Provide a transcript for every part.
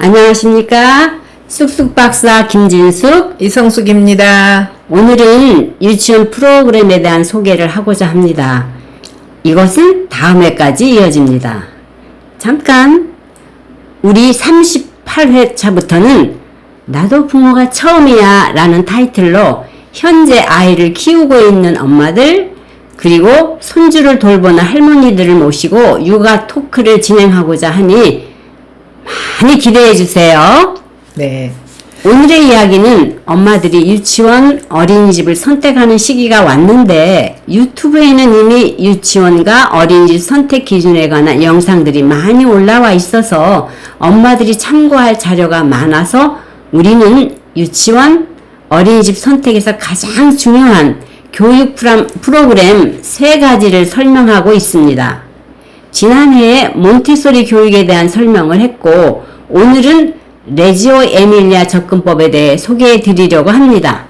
안녕하십니까? 쑥쑥박사 김진숙, 이성숙입니다. 오늘은 유치원 프로그램에 대한 소개를 하고자 합니다. 이것은 다음 회까지 이어집니다. 잠깐, 우리 38회차부터는 나도 부모가 처음이야 라는 타이틀로 현재 아이를 키우고 있는 엄마들 그리고 손주를 돌보는 할머니들을 모시고 육아 토크를 진행하고자 하니 많이 기대해 주세요. 네. 오늘의 이야기는 엄마들이 유치원, 어린이집을 선택하는 시기가 왔는데 유튜브에는 이미 유치원과 어린이집 선택 기준에 관한 영상들이 많이 올라와 있어서 엄마들이 참고할 자료가 많아서 우리는 유치원, 어린이집 선택에서 가장 중요한 교육 프로그램 3가지를 설명하고 있습니다. 지난해에 몬티소리 교육에 대한 설명을 했고 오늘은 레지오 에밀리아 접근법에 대해 소개해 드리려고 합니다.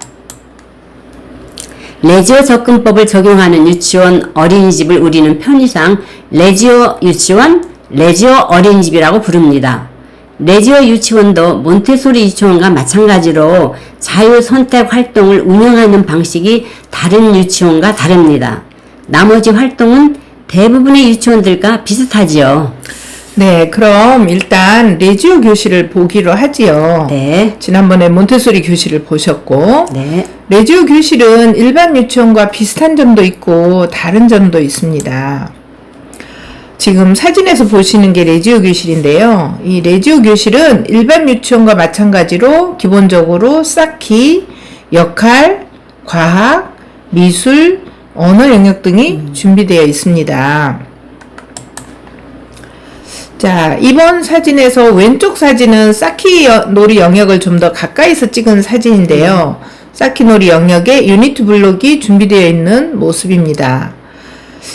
레지오 접근법을 적용하는 유치원, 어린이집을 우리는 편의상 레지오 유치원, 레지오 어린이집이라고 부릅니다. 레지오 유치원도 몬테소리 유치원과 마찬가지로 자유선택 활동을 운영하는 방식이 다른 유치원과 다릅니다. 나머지 활동은 대부분의 유치원들과 비슷하지요. 네, 그럼 일단 레지오 교실을 보기로 하지요. 네. 지난번에 몬테소리 교실을 보셨고, 네. 레지오 교실은 일반 유치원과 비슷한 점도 있고 다른 점도 있습니다. 지금 사진에서 보시는 게 레지오 교실인데요. 이 레지오 교실은 일반 유치원과 마찬가지로 기본적으로 쌓기, 역할, 과학, 미술, 언어 영역 등이 준비되어 있습니다. 자, 이번 사진에서 왼쪽 사진은 쌓기 놀이 영역을 좀 더 가까이서 찍은 사진인데요. 쌓기 놀이 영역에 유니트 블록이 준비되어 있는 모습입니다.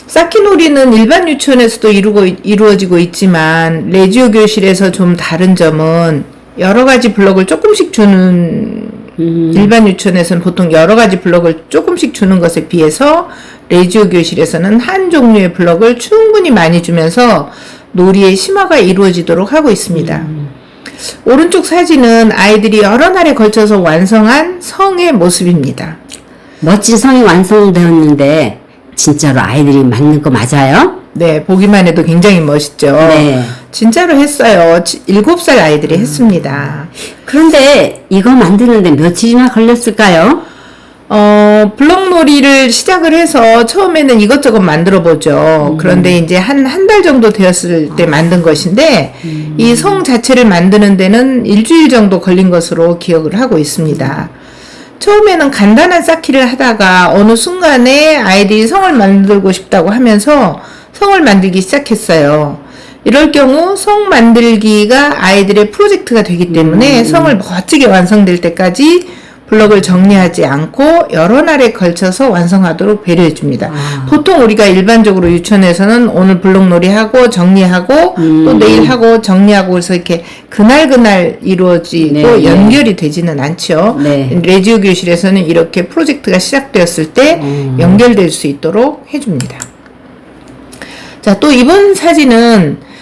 쌓기 놀이는 일반 유치원에서도 이루어지고 있지만 레지오 교실에서 좀 다른 점은 여러 가지 블록을 조금씩 주는 일반 유치원에서는 보통 여러 가지 블록을 조금씩 주는 것에 비해서 레지오 교실에서는 한 종류의 블록을 충분히 많이 주면서 놀이의 심화가 이루어지도록 하고 있습니다. 오른쪽 사진은 아이들이 여러 날에 걸쳐서 완성한 성의 모습입니다. 멋진 성이 완성되었는데 진짜로 아이들이 만든 거 맞아요? 네, 보기만 해도 굉장히 멋있죠. 네. 진짜로 했어요. 7살 아이들이 했습니다. 그런데 이거 만드는데 며칠이나 걸렸을까요? 블록놀이를 시작을 해서 처음에는 이것저것 만들어 보죠. 그런데 이제 한 달 정도 되었을 때 만든 것인데, 이 성 자체를 만드는 데는 일주일 정도 걸린 것으로 기억을 하고 있습니다. 처음에는 간단한 쌓기를 하다가 어느 순간에 아이들이 성을 만들고 싶다고 하면서 성을 만들기 시작했어요. 이럴 경우 성 만들기가 아이들의 프로젝트가 되기 때문에 성을 멋지게 완성될 때까지 블록을 정리하지 않고 여러 날에 걸쳐서 완성하도록 배려해 줍니다. 보통 우리가 일반적으로 유치원에서는 오늘 블록놀이 하고 정리하고 또 내일 하고 정리하고 그래서 이렇게 그날 이루어지고 네, 연결이 되지는 않죠. 네. 레지오 교실에서는 이렇게 프로젝트가 시작되었을 때 연결될 수 있도록 해줍니다. 자, 또 이번 사진은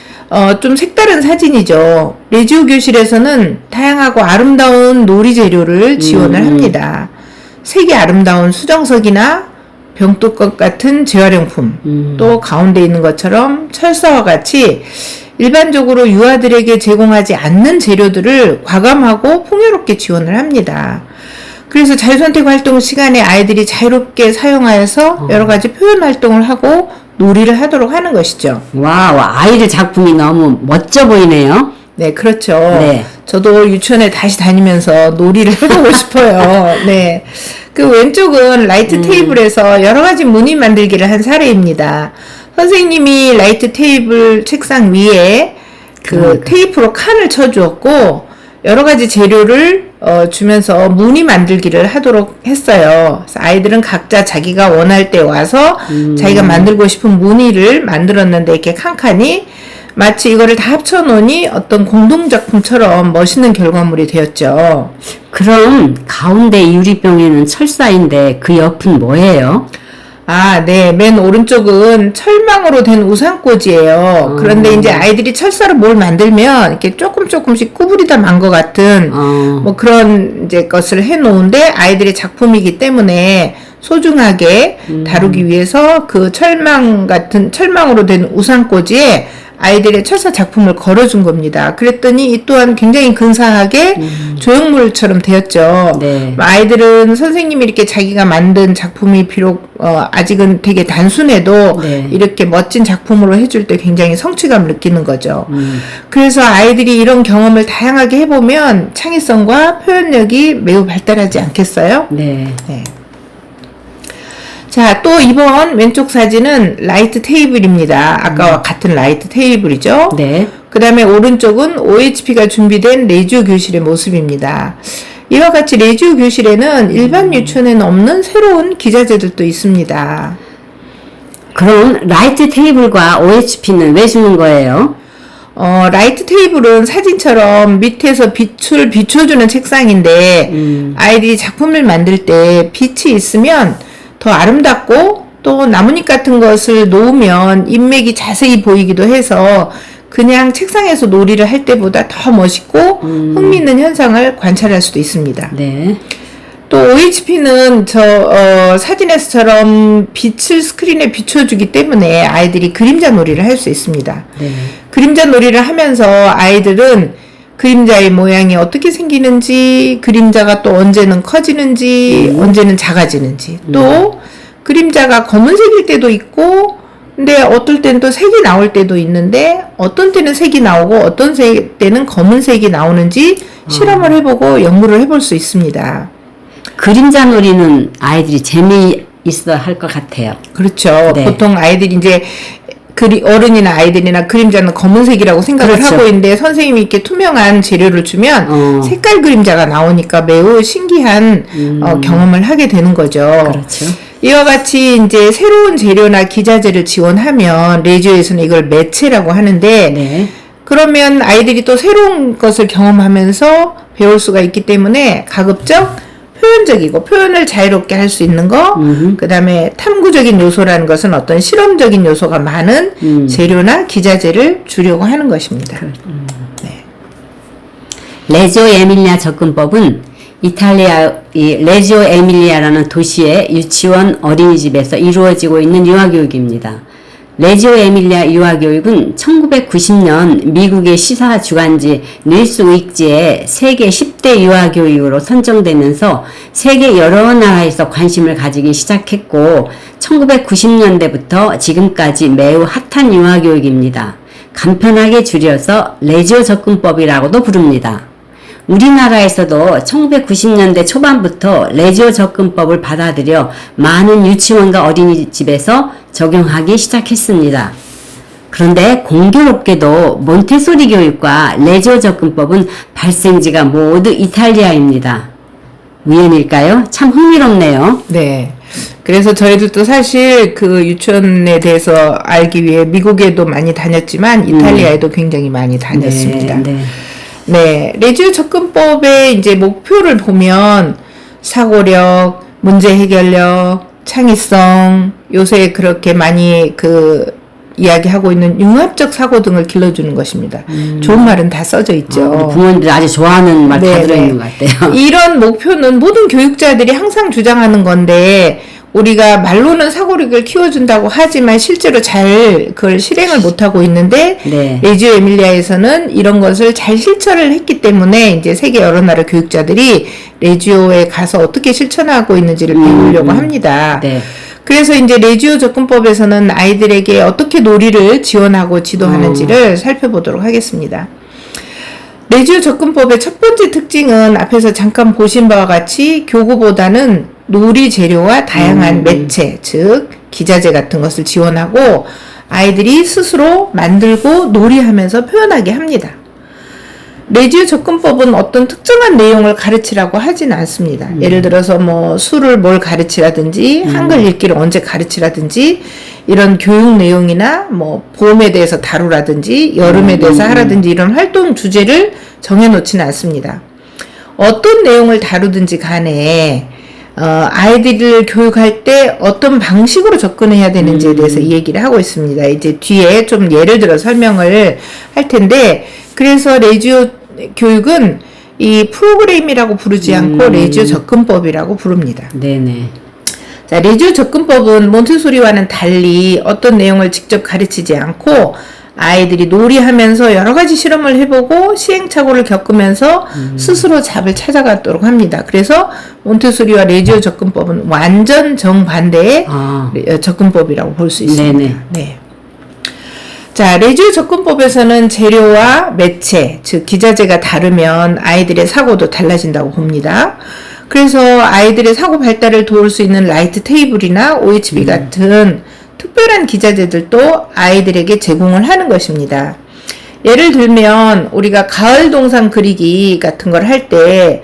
좀 색다른 사진이죠. 레지오 교실에서는 다양하고 아름다운 놀이 재료를 지원을 합니다. 색이 아름다운 수정석이나 병뚜껑 같은 재활용품, 또 가운데 있는 것처럼 철사와 같이 일반적으로 유아들에게 제공하지 않는 재료들을 과감하고 풍요롭게 지원을 합니다. 그래서 자유선택 활동 시간에 아이들이 자유롭게 사용하여서 여러 가지 표현 활동을 하고 놀이를 하도록 하는 것이죠. 와우, 아이들 작품이 너무 멋져 보이네요. 네, 그렇죠. 네. 저도 유치원에 다시 다니면서 놀이를 해보고 싶어요. 네. 그 왼쪽은 라이트 테이블에서 여러 가지 무늬 만들기를 한 사례입니다. 선생님이 라이트 테이블 책상 위에 그 테이프로 칸을 쳐주었고, 여러 가지 재료를 주면서 무늬 만들기를 하도록 했어요. 그래서 아이들은 각자 자기가 원할 때 와서 자기가 만들고 싶은 무늬를 만들었는데 이렇게 칸칸이 마치 이거를 다 합쳐놓으니 어떤 공동작품처럼 멋있는 결과물이 되었죠. 그럼 가운데 유리병에는 철사인데 그 옆은 뭐예요? 네. 맨 오른쪽은 철망으로 된 우산꽂이에요. 그런데 이제 아이들이 철사로 뭘 만들면 이렇게 조금씩 구부리다 만 것 같은 뭐 그런 이제 것을 해 놓은데 아이들의 작품이기 때문에 소중하게 다루기 위해서 그 철망으로 된 우산꽂이에 아이들의 철사 작품을 걸어준 겁니다. 그랬더니 이 또한 굉장히 근사하게 조형물처럼 되었죠. 네. 아이들은 선생님이 이렇게 자기가 만든 작품이 비록 아직은 되게 단순해도 네. 이렇게 멋진 작품으로 해줄 때 굉장히 성취감을 느끼는 거죠. 그래서 아이들이 이런 경험을 다양하게 해보면 창의성과 표현력이 매우 발달하지 않겠어요? 네. 네. 자, 또 이번 왼쪽 사진은 라이트 테이블입니다. 아까와 같은 라이트 테이블이죠. 네. 그 다음에 오른쪽은 OHP가 준비된 레지오 교실의 모습입니다. 이와 같이 레지오 교실에는 일반 유치원에는 없는 새로운 기자재들도 있습니다. 그럼 라이트 테이블과 OHP는 왜 주는 거예요? 라이트 테이블은 사진처럼 밑에서 빛을 비춰주는 책상인데 아이들이 작품을 만들 때 빛이 있으면 더 아름답고 또 나뭇잎 같은 것을 놓으면 인맥이 자세히 보이기도 해서 그냥 책상에서 놀이를 할 때보다 더 멋있고 흥미있는 현상을 관찰할 수도 있습니다. 네. 또 OHP는 사진에서처럼 빛을 스크린에 비춰주기 때문에 아이들이 그림자 놀이를 할 수 있습니다. 네. 그림자 놀이를 하면서 아이들은 그림자의 모양이 어떻게 생기는지, 그림자가 또 언제는 커지는지, 언제는 작아지는지, 또 그림자가 검은색일 때도 있고, 근데 어떨 때는 또 색이 나올 때도 있는데, 어떤 때는 색이 나오고, 어떤 때는 검은색이 나오는지 실험을 해보고 연구를 해볼 수 있습니다. 그림자 놀이는 아이들이 재미있어 할 것 같아요. 그렇죠. 네. 보통 아이들이 이제 어른이나 아이들이나 그림자는 검은색이라고 생각을 그렇죠. 하고 있는데 선생님이 이렇게 투명한 재료를 주면 색깔 그림자가 나오니까 매우 신기한 경험을 하게 되는 거죠. 그렇죠. 이와 같이 이제 새로운 재료나 기자재를 지원하면 레지오에서는 이걸 매체라고 하는데 네. 그러면 아이들이 또 새로운 것을 경험하면서 배울 수가 있기 때문에 가급적 표현적이고 표현을 자유롭게 할 수 있는 거, 그 다음에 탐구적인 요소라는 것은 어떤 실험적인 요소가 많은 재료나 기자재를 주려고 하는 것입니다. 네. 레지오 에밀리아 접근법은 레지오 에밀리아라는 도시의 유치원 어린이집에서 이루어지고 있는 유아교육입니다. 레지오 에밀리아 유아교육은 1990년 미국의 시사 주간지 뉴스위크지에 세계 10대 유아교육으로 선정되면서 세계 여러 나라에서 관심을 가지기 시작했고 1990년대부터 지금까지 매우 핫한 유아교육입니다. 간편하게 줄여서 레지오 접근법이라고도 부릅니다. 우리나라에서도 1990년대 초반부터 레지오 접근법을 받아들여 많은 유치원과 어린이집에서 적용하기 시작했습니다. 그런데 공교롭게도 몬테소리 교육과 레지오 접근법은 발생지가 모두 이탈리아입니다. 우연일까요? 참 흥미롭네요. 네. 그래서 저희들도 사실 그 유치원에 대해서 알기 위해 미국에도 많이 다녔지만 이탈리아에도 굉장히 많이 다녔습니다. 네. 네, 레지오 접근법의 이제 목표를 보면 사고력, 문제 해결력, 창의성, 요새 그렇게 많이 이야기하고 있는 융합적 사고 등을 길러주는 것입니다. 좋은 말은 다 써져 있죠. 부모님들이 아주 좋아하는 말 다 네, 들어있는 것 같아요. 이런 목표는 모든 교육자들이 항상 주장하는 건데 우리가 말로는 사고력을 키워준다고 하지만 실제로 잘 그걸 실행을 못하고 있는데 네. 레지오 에밀리아에서는 이런 것을 잘 실천을 했기 때문에 이제 세계 여러 나라 교육자들이 레지오에 가서 어떻게 실천하고 있는지를 배우려고 합니다. 네. 그래서 이제 레지오 접근법에서는 아이들에게 어떻게 놀이를 지원하고 지도하는지를 살펴보도록 하겠습니다. 레지오 접근법의 첫 번째 특징은 앞에서 잠깐 보신 바와 같이 교구보다는 놀이 재료와 다양한 매체, 즉 기자재 같은 것을 지원하고 아이들이 스스로 만들고 놀이하면서 표현하게 합니다. 레지오 접근법은 어떤 특정한 내용을 가르치라고 하지는 않습니다. 예를 들어서 뭐 수를 뭘 가르치라든지 한글 읽기를 언제 가르치라든지 이런 교육 내용이나 뭐 봄에 대해서 다루라든지 여름에 대해서 하라든지 이런 활동 주제를 정해놓지는 않습니다. 어떤 내용을 다루든지 간에 아이들을 교육할 때 어떤 방식으로 접근해야 되는지에 대해서 이 얘기를 하고 있습니다. 이제 뒤에 좀 예를 들어 설명을 할 텐데, 그래서 레지오 교육은 이 프로그램이라고 부르지 않고 레지오 접근법이라고 부릅니다. 네네. 자, 레지오 접근법은 몬테소리와는 달리 어떤 내용을 직접 가르치지 않고 아이들이 놀이하면서 여러 가지 실험을 해보고 시행착오를 겪으면서 스스로 답을 찾아가도록 합니다. 그래서 몬테소리와 레지오 접근법은 완전 정반대의 접근법이라고 볼 수 있습니다. 네네. 네. 자, 레지오 접근법에서는 재료와 매체, 즉 기자재가 다르면 아이들의 사고도 달라진다고 봅니다. 그래서 아이들의 사고 발달을 도울 수 있는 라이트 테이블이나 OHB 같은 특별한 기자재들도 아이들에게 제공을 하는 것입니다. 예를 들면 우리가 가을 동산 그리기 같은 걸 할 때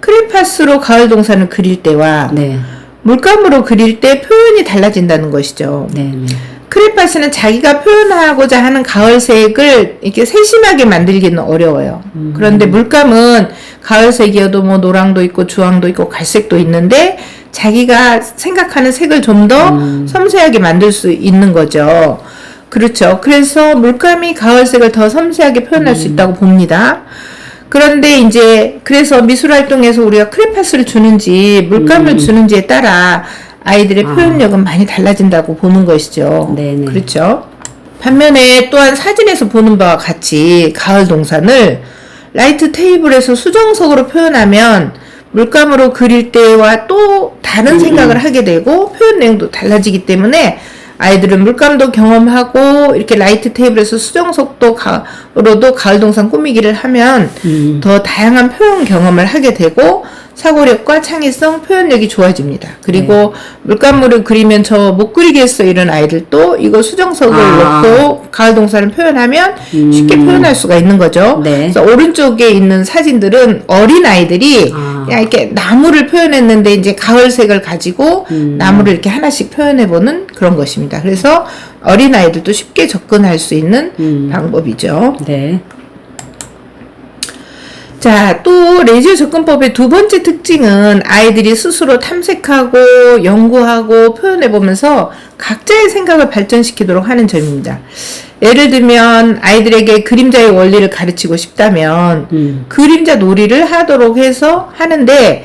크레파스로 가을 동산을 그릴 때와 네. 물감으로 그릴 때 표현이 달라진다는 것이죠. 네네. 크레파스는 자기가 표현하고자 하는 가을색을 이렇게 세심하게 만들기는 어려워요. 그런데 물감은 가을색이어도 뭐 노랑도 있고 주황도 있고 갈색도 있는데 자기가 생각하는 색을 좀 더 섬세하게 만들 수 있는 거죠. 그렇죠. 그래서 물감이 가을색을 더 섬세하게 표현할 수 있다고 봅니다. 그런데 이제 그래서 미술 활동에서 우리가 크레파스를 주는지 물감을 주는지에 따라 아이들의 표현력은 많이 달라진다고 보는 것이죠. 네네. 그렇죠. 반면에 또한 사진에서 보는 바와 같이 가을 동산을 라이트 테이블에서 수정석으로 표현하면 물감으로 그릴 때와 또 다른 생각을 하게 되고 표현 내용도 달라지기 때문에 아이들은 물감도 경험하고 이렇게 라이트 테이블에서 수정석로도 가을 동산 꾸미기를 하면 더 다양한 표현 경험을 하게 되고 사고력과 창의성, 표현력이 좋아집니다. 그리고 물감으로 그리면 저 못 그리겠어 이런 아이들도 이거 수정석을 넣고 가을 동산을 표현하면 쉽게 표현할 수가 있는 거죠. 네. 그래서 오른쪽에 있는 사진들은 어린 아이들이 그냥 이렇게 나무를 표현했는데 이제 가을색을 가지고 나무를 이렇게 하나씩 표현해보는 그런 것입니다. 그래서 어린 아이들도 쉽게 접근할 수 있는 방법이죠. 네. 자, 또 레지오 접근법의 두 번째 특징은 아이들이 스스로 탐색하고 연구하고 표현해보면서 각자의 생각을 발전시키도록 하는 점입니다. 예를 들면 아이들에게 그림자의 원리를 가르치고 싶다면 그림자 놀이를 하도록 해서 하는데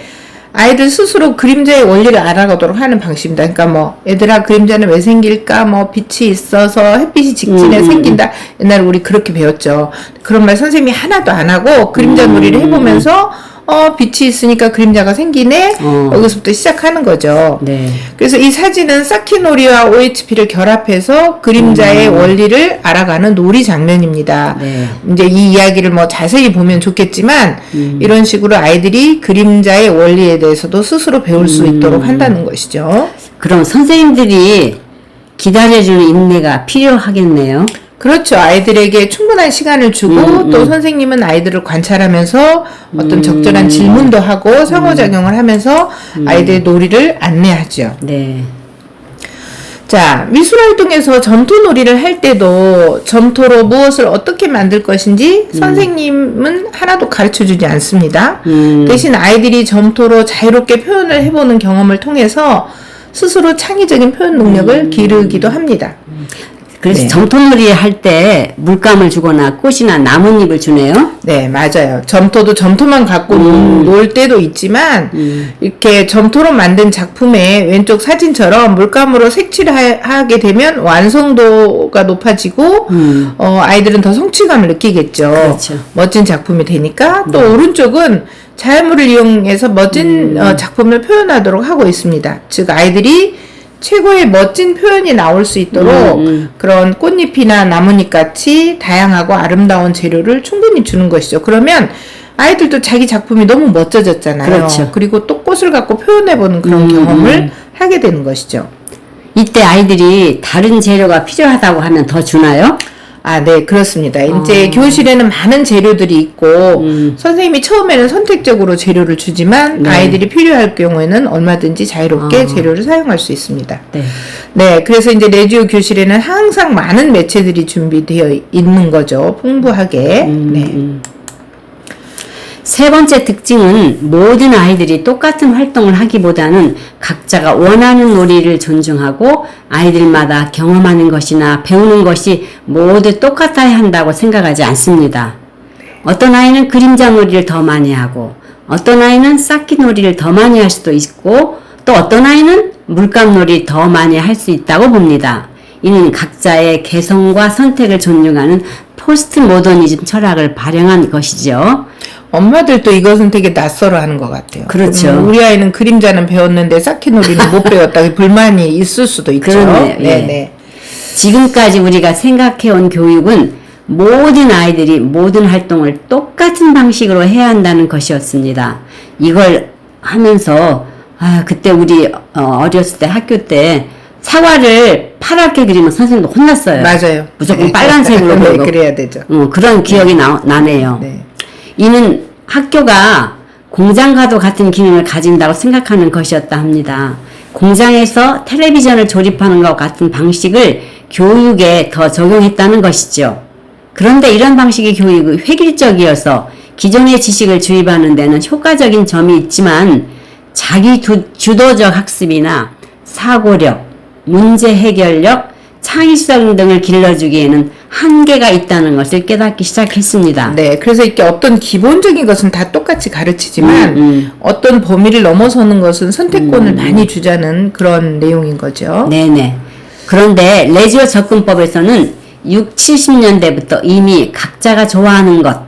아이들 스스로 그림자의 원리를 알아가도록 하는 방식입니다. 그러니까 뭐 얘들아 그림자는 왜 생길까? 뭐 빛이 있어서 햇빛이 직진해 생긴다. 옛날에 우리 그렇게 배웠죠. 그런 말 선생님이 하나도 안 하고 그림자 놀이를 해보면서 빛이 있으니까 그림자가 생기네. 여기서부터 시작하는 거죠. 네. 그래서 이 사진은 사키놀이와 OHP를 결합해서 그림자의 원리를 알아가는 놀이 장면입니다. 네. 이제 이 이야기를 뭐 자세히 보면 좋겠지만 이런 식으로 아이들이 그림자의 원리에 대해서도 스스로 배울 수 있도록 한다는 것이죠. 그럼 선생님들이 기다려주는 인내가 필요하겠네요. 그렇죠. 아이들에게 충분한 시간을 주고 또 선생님은 아이들을 관찰하면서 어떤 적절한 질문도 하고 상호작용을 하면서 아이들의 놀이를 안내하죠. 네. 자, 미술활동에서 점토놀이를 할 때도 점토로 무엇을 어떻게 만들 것인지 선생님은 하나도 가르쳐주지 않습니다. 대신 아이들이 점토로 자유롭게 표현을 해보는 경험을 통해서 스스로 창의적인 표현 능력을 기르기도 합니다. 그래서 네. 점토놀이 할 때 물감을 주거나 꽃이나 나뭇잎을 주네요. 네, 맞아요. 점토도 점토만 갖고 놀 때도 있지만 이렇게 점토로 만든 작품의 왼쪽 사진처럼 물감으로 색칠을 하게 되면 완성도가 높아지고 아이들은 더 성취감을 느끼겠죠. 그렇죠. 멋진 작품이 되니까 또 오른쪽은 자연물을 이용해서 멋진 작품을 표현하도록 하고 있습니다. 즉 아이들이 최고의 멋진 표현이 나올 수 있도록 그런 꽃잎이나 나뭇잎 같이 다양하고 아름다운 재료를 충분히 주는 것이죠. 그러면 아이들도 자기 작품이 너무 멋져졌잖아요. 그렇죠. 그리고 또 꽃을 갖고 표현해보는 그런 경험을 하게 되는 것이죠. 이때 아이들이 다른 재료가 필요하다고 하면 더 주나요? 아, 네, 그렇습니다. 이제 교실에는 많은 재료들이 있고, 선생님이 처음에는 선택적으로 재료를 주지만, 네. 아이들이 필요할 경우에는 얼마든지 자유롭게 재료를 사용할 수 있습니다. 네. 네, 그래서 이제 레지오 교실에는 항상 많은 매체들이 준비되어 있는 거죠. 풍부하게. 네. 세 번째 특징은 모든 아이들이 똑같은 활동을 하기보다는 각자가 원하는 놀이를 존중하고 아이들마다 경험하는 것이나 배우는 것이 모두 똑같아야 한다고 생각하지 않습니다. 어떤 아이는 그림자 놀이를 더 많이 하고 어떤 아이는 쌓기 놀이를 더 많이 할 수도 있고 또 어떤 아이는 물감 놀이 더 많이 할 수 있다고 봅니다. 이는 각자의 개성과 선택을 존중하는 포스트 모더니즘 철학을 발현한 것이죠. 엄마들도 이것은 되게 낯설어 하는 것 같아요. 그렇죠. 우리 아이는 그림자는 배웠는데 쌓기놀이는 못 배웠다. 불만이 있을 수도 있죠. 그러네요. 예. 네. 지금까지 우리가 생각해온 교육은 모든 아이들이 모든 활동을 똑같은 방식으로 해야 한다는 것이었습니다. 이걸 하면서 그때 우리 어렸을 때 학교 때 사과를 파랗게 그리면 선생님도 혼났어요. 맞아요. 무조건 빨간색으로 네, 그리고 그래야 되죠. 그런 기억이 나네요. 네. 이는 학교가 공장과도 같은 기능을 가진다고 생각하는 것이었다 합니다. 공장에서 텔레비전을 조립하는 것 같은 방식을 교육에 더 적용했다는 것이죠. 그런데 이런 방식의 교육이 획일적이어서 기존의 지식을 주입하는 데는 효과적인 점이 있지만 자기 주도적 학습이나 사고력, 문제 해결력, 창의성 등을 길러주기에는 한계가 있다는 것을 깨닫기 시작했습니다. 네, 그래서 이렇게 어떤 기본적인 것은 다 똑같이 가르치지만 어떤 범위를 넘어서는 것은 선택권을 많이 주자는 그런 내용인 거죠. 네네. 그런데 레지오 접근법에서는 60, 70년대부터 이미 각자가 좋아하는 것,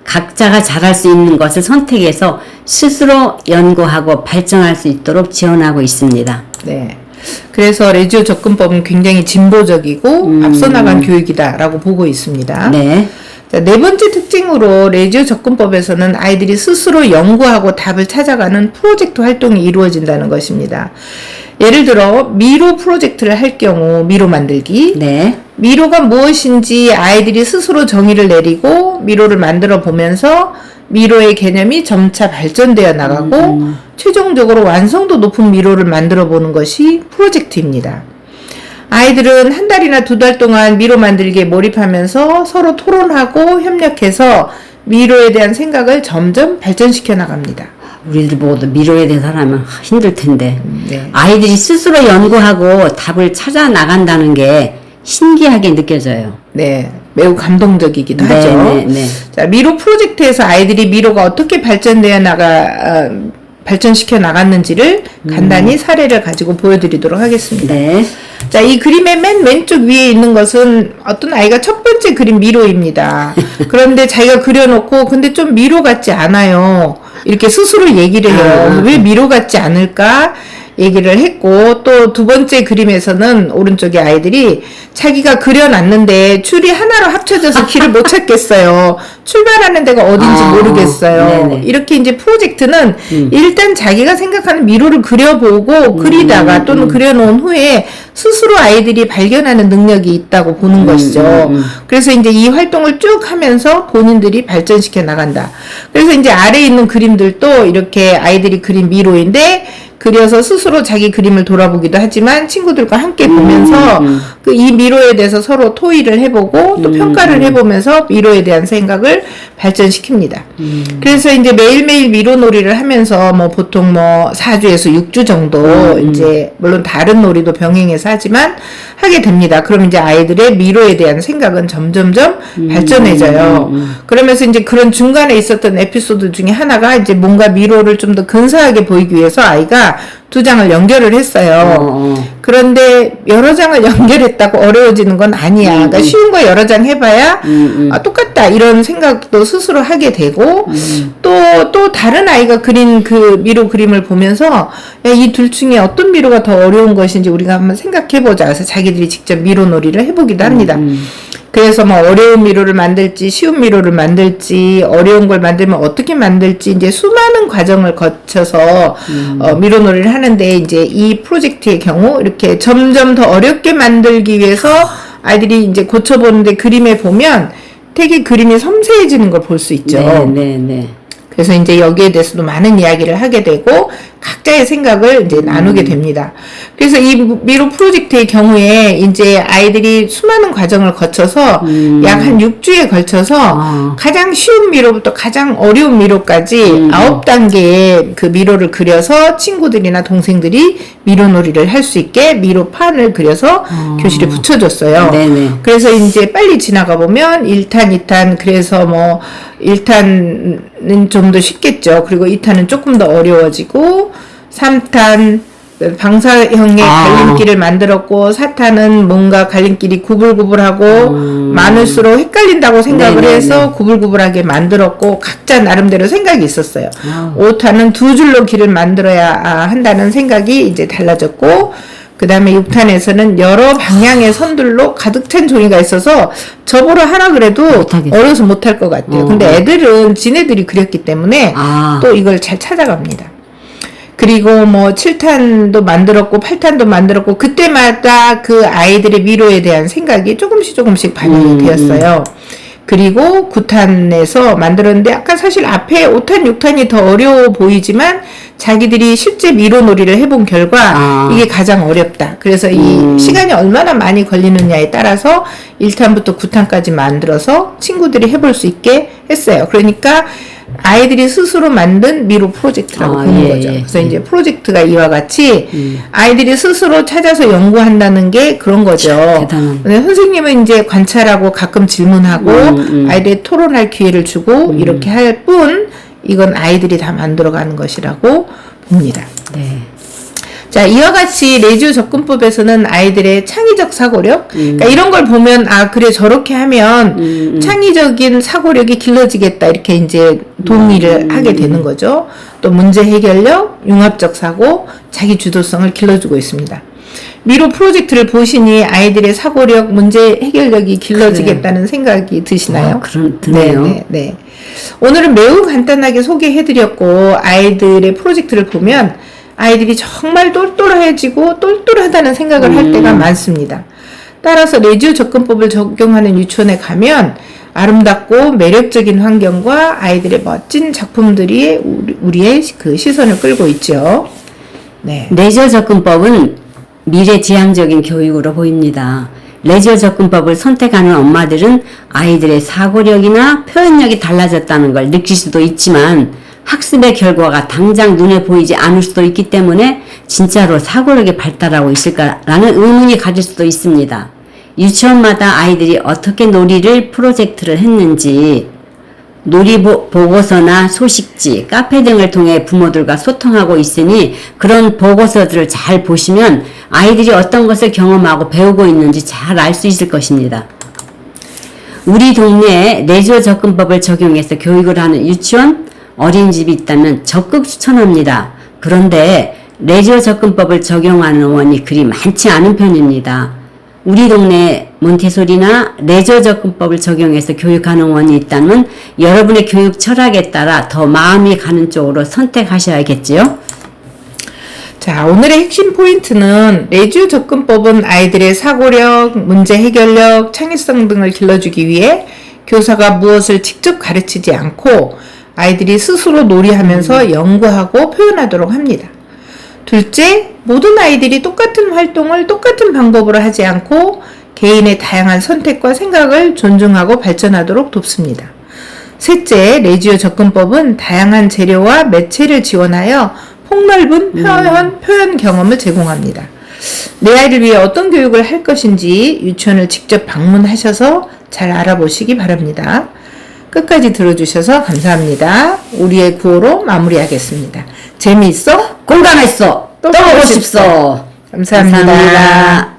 각자가 잘할 수 있는 것을 선택해서 스스로 연구하고 발전할 수 있도록 지원하고 있습니다. 네. 그래서 레지오 접근법은 굉장히 진보적이고 앞서 나간 교육이다라고 보고 있습니다. 네. 자, 네 번째 특징으로 레지오 접근법에서는 아이들이 스스로 연구하고 답을 찾아가는 프로젝트 활동이 이루어진다는 것입니다. 예를 들어 미로 프로젝트를 할 경우 미로 만들기. 네. 미로가 무엇인지 아이들이 스스로 정의를 내리고 미로를 만들어 보면서 미로의 개념이 점차 발전되어 나가고 최종적으로 완성도 높은 미로를 만들어 보는 것이 프로젝트입니다. 아이들은 한 달이나 두 달 동안 미로 만들기에 몰입하면서 서로 토론하고 협력해서 미로에 대한 생각을 점점 발전시켜 나갑니다. 우리들 보고도 미로에 대해서 하면 힘들 텐데 네. 아이들이 스스로 연구하고 답을 찾아 나간다는 게 신기하게 느껴져요. 네, 매우 감동적이기도 네, 하죠. 네, 네. 자, 미로 프로젝트에서 아이들이 미로가 어떻게 발전시켜 나갔는지를 간단히 사례를 가지고 보여드리도록 하겠습니다. 네. 자, 이 그림의 맨 왼쪽 위에 있는 것은 어떤 아이가 첫 번째 그림 미로입니다. 그런데 자기가 그려놓고 근데 좀 미로 같지 않아요. 이렇게 스스로 얘기를 해요. 왜 미로 같지 않을까? 얘기를 했고 또 두 번째 그림에서는 오른쪽에 아이들이 자기가 그려놨는데 줄이 하나로 합쳐져서 길을 못 찾겠어요. 출발하는 데가 어딘지 모르겠어요. 네네. 이렇게 이제 프로젝트는 일단 자기가 생각하는 미로를 그려보고 그리다가 또는 그려놓은 후에 스스로 아이들이 발견하는 능력이 있다고 보는 것이죠. 그래서 이제 이 활동을 쭉 하면서 본인들이 발전시켜 나간다. 그래서 이제 아래에 있는 그림들도 이렇게 아이들이 그린 미로인데 그려서 스스로 자기 그림을 돌아보기도 하지만 친구들과 함께 보면서 그 이 미로에 대해서 서로 토의를 해보고 또 평가를 해보면서 미로에 대한 생각을 발전시킵니다. 그래서 이제 매일매일 미로 놀이를 하면서 뭐 보통 뭐 4주에서 6주 정도 이제 물론 다른 놀이도 병행해서 하지만 하게 됩니다. 그럼 이제 아이들의 미로에 대한 생각은 점점점 발전해져요. 그러면서 이제 그런 중간에 있었던 에피소드 중에 하나가 이제 뭔가 미로를 좀 더 근사하게 보이기 위해서 아이가 2장을 연결을 했어요. 그런데 여러 장을 연결했다고 어려워지는 건 아니야. 그러니까 쉬운 거 여러 장 해봐야 똑같다 이런 생각도 스스로 하게 되고 또 다른 아이가 그린 그 미로 그림을 보면서 이 둘 중에 어떤 미로가 더 어려운 것인지 우리가 한번 생각해보자. 그래서 자기들이 직접 미로 놀이를 해보기도 합니다. 그래서 뭐 어려운 미로를 만들지 쉬운 미로를 만들지 어려운 걸 만들면 어떻게 만들지 이제 수많은 과정을 거쳐서 미로놀이를 하는데 이제 이 프로젝트의 경우 이렇게 점점 더 어렵게 만들기 위해서 아이들이 이제 고쳐보는데 그림에 보면 되게 그림이 섬세해지는 걸 볼 수 있죠. 네. 그래서 이제 여기에 대해서도 많은 이야기를 하게 되고 각자의 생각을 이제 나누게 됩니다. 그래서 이 미로 프로젝트의 경우에 이제 아이들이 수많은 과정을 거쳐서 약 한 6주에 걸쳐서 가장 쉬운 미로부터 가장 어려운 미로까지 9단계의 그 미로를 그려서 친구들이나 동생들이 미로놀이를 할 수 있게 미로판을 그려서 교실에 붙여줬어요. 네네. 그래서 이제 빨리 지나가 보면 1탄, 2탄, 그래서 뭐 1탄은 좀 더 쉽겠죠. 그리고 2탄은 조금 더 어려워지고 3탄 방사형의 갈림길을 만들었고 4탄은 뭔가 갈림길이 구불구불하고 많을수록 헷갈린다고 생각을 네네네. 해서 구불구불하게 만들었고 각자 나름대로 생각이 있었어요. 5탄은 두 줄로 길을 만들어야 한다는 생각이 이제 달라졌고 그 다음에 6탄에서는 여러 방향의 선들로 가득 찬 종이가 있어서 저보러 하라 그래도 못하겠어요. 어려서 못할 것 같아요. 근데 애들은 지네들이 그렸기 때문에 또 이걸 잘 찾아갑니다. 그리고 뭐 7탄도 만들었고 8탄도 만들었고 그때마다 그 아이들의 미로에 대한 생각이 조금씩 반영이 되었어요. 그리고 9탄에서 만들었는데 아까 사실 앞에 5탄, 6탄이 더 어려워 보이지만 자기들이 실제 미로놀이를 해본 결과 이게 가장 어렵다. 그래서 이 시간이 얼마나 많이 걸리느냐에 따라서 1탄부터 9탄까지 만들어서 친구들이 해볼 수 있게 했어요. 그러니까 아이들이 스스로 만든 미로 프로젝트라고 보는 거죠. 그래서 이제 프로젝트가 이와 같이 아이들이 스스로 찾아서 연구한다는 게 그런 거죠. 대단한. 선생님은 이제 관찰하고 가끔 질문하고 아이들이 토론할 기회를 주고 이렇게 할 뿐 이건 아이들이 다 만들어가는 것이라고 봅니다. 네. 자, 이와 같이 레지오 접근법에서는 아이들의 창의적 사고력, 그러니까 이런 걸 보면 그래 저렇게 하면 창의적인 사고력이 길러지겠다 이렇게 이제 동의를 하게 되는 거죠. 또 문제 해결력, 융합적 사고, 자기 주도성을 길러주고 있습니다. 미로 프로젝트를 보시니 아이들의 사고력, 문제 해결력이 길러지겠다는 생각이 드시나요? 드네요. 네. 오늘은 매우 간단하게 소개해드렸고 아이들의 프로젝트를 보면 아이들이 정말 똘똘해지고 똘똘하다는 생각을 할 때가 많습니다. 따라서 레지오 접근법을 적용하는 유치원에 가면 아름답고 매력적인 환경과 아이들의 멋진 작품들이 우리의 그 시선을 끌고 있죠. 네. 레지오 접근법은 미래지향적인 교육으로 보입니다. 레지오 접근법을 선택하는 엄마들은 아이들의 사고력이나 표현력이 달라졌다는 걸 느낄 수도 있지만 학습의 결과가 당장 눈에 보이지 않을 수도 있기 때문에 진짜로 사고력이 발달하고 있을까라는 의문이 가질 수도 있습니다. 유치원마다 아이들이 어떻게 놀이를 프로젝트를 했는지 놀이 보고서나 소식지, 카페 등을 통해 부모들과 소통하고 있으니 그런 보고서들을 잘 보시면 아이들이 어떤 것을 경험하고 배우고 있는지 잘 알 수 있을 것입니다. 우리 동네에 레지오 접근법을 적용해서 교육을 하는 유치원, 어린이집이 있다면 적극 추천합니다. 그런데 레지오 접근법을 적용하는 원이 그리 많지 않은 편입니다. 우리 동네에 몬테소리나 레지오 접근법을 적용해서 교육하는 원이 있다면 여러분의 교육 철학에 따라 더 마음이 가는 쪽으로 선택하셔야겠지요? 자, 오늘의 핵심 포인트는 레지오 접근법은 아이들의 사고력, 문제 해결력, 창의성 등을 길러주기 위해 교사가 무엇을 직접 가르치지 않고 아이들이 스스로 놀이하면서 연구하고 표현하도록 합니다. 둘째, 모든 아이들이 똑같은 활동을 똑같은 방법으로 하지 않고 개인의 다양한 선택과 생각을 존중하고 발전하도록 돕습니다. 셋째, 레지오 접근법은 다양한 재료와 매체를 지원하여 폭넓은 표현 경험을 제공합니다. 내 아이를 위해 어떤 교육을 할 것인지 유치원을 직접 방문하셔서 잘 알아보시기 바랍니다. 끝까지 들어주셔서 감사합니다. 우리의 구호로 마무리하겠습니다. 재미있어? 공감했어. 또 보고 싶소. 감사합니다. 감사합니다.